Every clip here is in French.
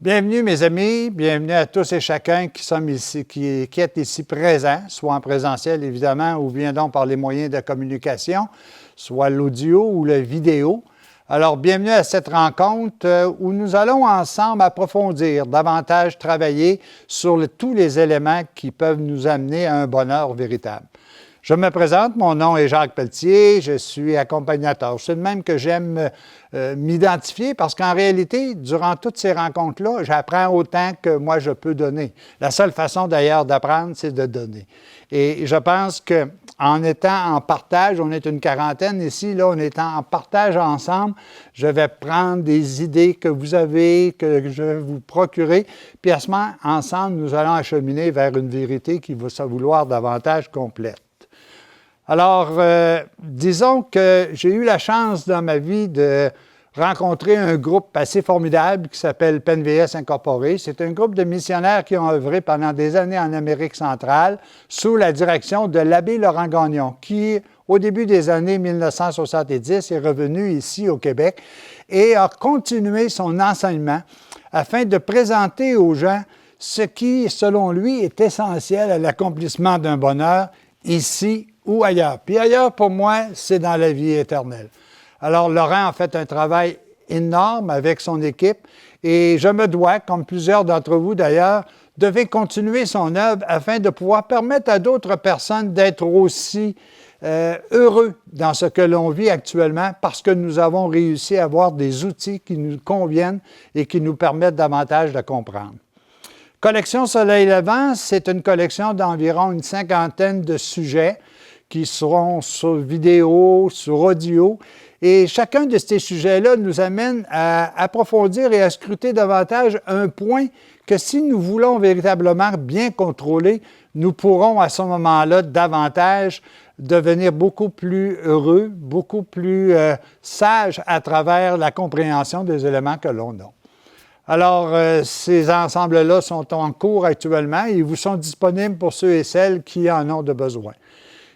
Bienvenue mes amis, bienvenue à tous et chacun qui est ici présents, soit en présentiel évidemment, ou bien donc par les moyens de communication, soit l'audio ou la vidéo. Alors, bienvenue à cette rencontre où nous allons ensemble approfondir, davantage travailler sur tous les éléments qui peuvent nous amener à un bonheur véritable. Je me présente, mon nom est Jacques Pelletier, je suis accompagnateur. C'est de même que j'aime m'identifier parce qu'en réalité, durant toutes ces rencontres-là, j'apprends autant que moi je peux donner. La seule façon d'ailleurs d'apprendre, c'est de donner. Et je pense qu'en étant en partage, on est une quarantaine ici, là, en étant en partage ensemble, je vais prendre des idées que vous avez, que je vais vous procurer, puis à ce moment, ensemble, nous allons acheminer vers une vérité qui va se vouloir davantage complète. Alors, disons que j'ai eu la chance dans ma vie de rencontrer un groupe assez formidable qui s'appelle PenVS Incorporé. C'est un groupe de missionnaires qui ont œuvré pendant des années en Amérique centrale sous la direction de l'abbé Laurent Gagnon, qui, au début des années 1970, est revenu ici au Québec et a continué son enseignement afin de présenter aux gens ce qui, selon lui, est essentiel à l'accomplissement d'un bonheur ici ou ailleurs. Puis ailleurs, pour moi, c'est dans la vie éternelle. Alors, Laurent a fait un travail énorme avec son équipe et je me dois, comme plusieurs d'entre vous d'ailleurs, de continuer son œuvre afin de pouvoir permettre à d'autres personnes d'être aussi heureux dans ce que l'on vit actuellement parce que nous avons réussi à avoir des outils qui nous conviennent et qui nous permettent davantage de comprendre. Collection Soleil Levant, c'est une collection d'environ une cinquantaine de sujets qui seront sur vidéo, sur audio. Et chacun de ces sujets-là nous amène à approfondir et à scruter davantage un point que si nous voulons véritablement bien contrôler, nous pourrons à ce moment-là davantage devenir beaucoup plus heureux, beaucoup plus sages à travers la compréhension des éléments que l'on a. Alors, ces ensembles-là sont en cours actuellement et ils vous sont disponibles pour ceux et celles qui en ont de besoin.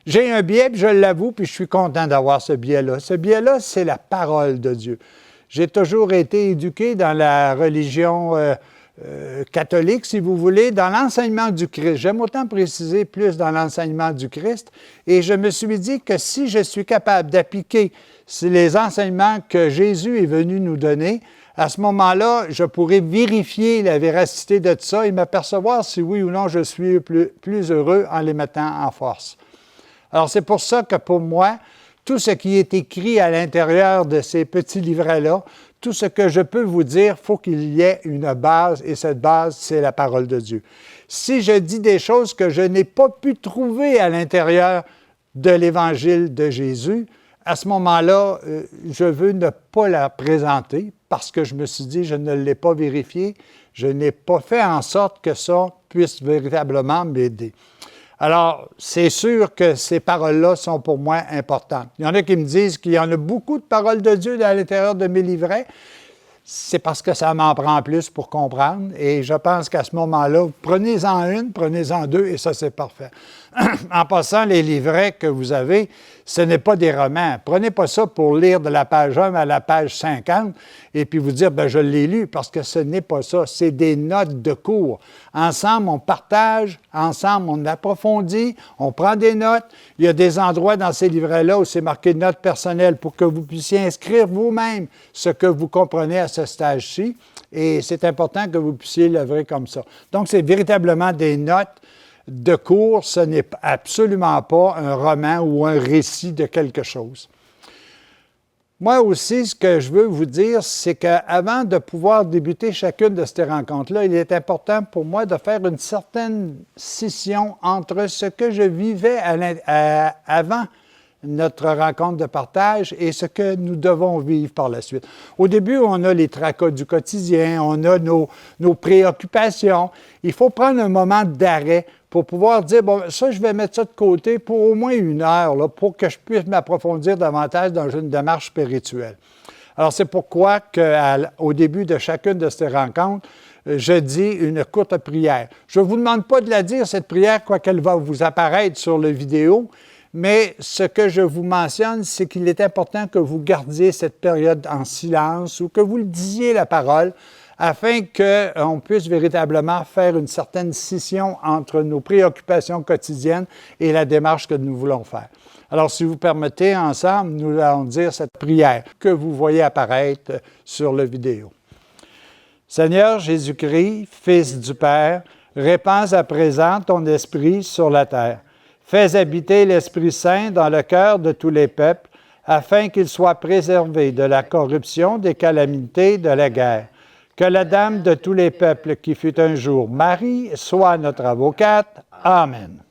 J'ai un biais, puis je l'avoue, puis je suis content d'avoir ce biais-là. Ce biais-là, c'est la parole de Dieu. J'ai toujours été éduqué dans la religion catholique, si vous voulez, dans l'enseignement du Christ. J'aime autant préciser plus dans l'enseignement du Christ. Et je me suis dit que si je suis capable d'appliquer les enseignements que Jésus est venu nous donner, à ce moment-là, je pourrais vérifier la véracité de tout ça et m'apercevoir si oui ou non je suis plus heureux en les mettant en force. Alors, c'est pour ça que pour moi, tout ce qui est écrit à l'intérieur de ces petits livrets-là, tout ce que je peux vous dire, il faut qu'il y ait une base, et cette base, c'est la parole de Dieu. Si je dis des choses que je n'ai pas pu trouver à l'intérieur de l'Évangile de Jésus, à ce moment-là, je veux ne pas la présenter parce que je me suis dit, je ne l'ai pas vérifié, je n'ai pas fait en sorte que ça puisse véritablement m'aider. Alors, c'est sûr que ces paroles-là sont pour moi importantes. Il y en a qui me disent qu'il y en a beaucoup de paroles de Dieu à l'intérieur de mes livrets. C'est parce que ça m'en prend plus pour comprendre. Et je pense qu'à ce moment-là, prenez-en une, prenez-en deux, et ça, c'est parfait. En passant, les livrets que vous avez, ce n'est pas des romans. Prenez pas ça pour lire de la page 1 à la page 50 et puis vous dire, bien, je l'ai lu, parce que ce n'est pas ça. C'est des notes de cours. Ensemble, on partage, ensemble, on approfondit, on prend des notes. Il y a des endroits dans ces livrets-là où c'est marqué notes personnelles pour que vous puissiez inscrire vous-même ce que vous comprenez à ce stage-ci. Et c'est important que vous puissiez l'œuvrer comme ça. Donc, c'est véritablement des notes de cours, ce n'est absolument pas un roman ou un récit de quelque chose. Moi aussi, ce que je veux vous dire, c'est qu'avant de pouvoir débuter chacune de ces rencontres-là, il est important pour moi de faire une certaine scission entre ce que je vivais avant notre rencontre de partage et ce que nous devons vivre par la suite. Au début, on a les tracas du quotidien, on a nos préoccupations. Il faut prendre un moment d'arrêt pour pouvoir dire, bon, ça, je vais mettre ça de côté pour au moins une heure, là, pour que je puisse m'approfondir davantage dans une démarche spirituelle. Alors, c'est pourquoi qu'au début de chacune de ces rencontres, je dis une courte prière. Je ne vous demande pas de la dire, cette prière, quoiqu'elle va vous apparaître sur la vidéo, mais ce que je vous mentionne, c'est qu'il est important que vous gardiez cette période en silence ou que vous le disiez la parole afin qu'on puisse véritablement faire une certaine scission entre nos préoccupations quotidiennes et la démarche que nous voulons faire. Alors, si vous permettez, ensemble, nous allons dire cette prière que vous voyez apparaître sur la vidéo. Seigneur Jésus-Christ, Fils du Père, répands à présent ton esprit sur la terre. Fais habiter l'Esprit Saint dans le cœur de tous les peuples, afin qu'ils soient préservés de la corruption, des calamités, de la guerre. Que la Dame de tous les peuples qui fut un jour Marie soit notre avocate. Amen.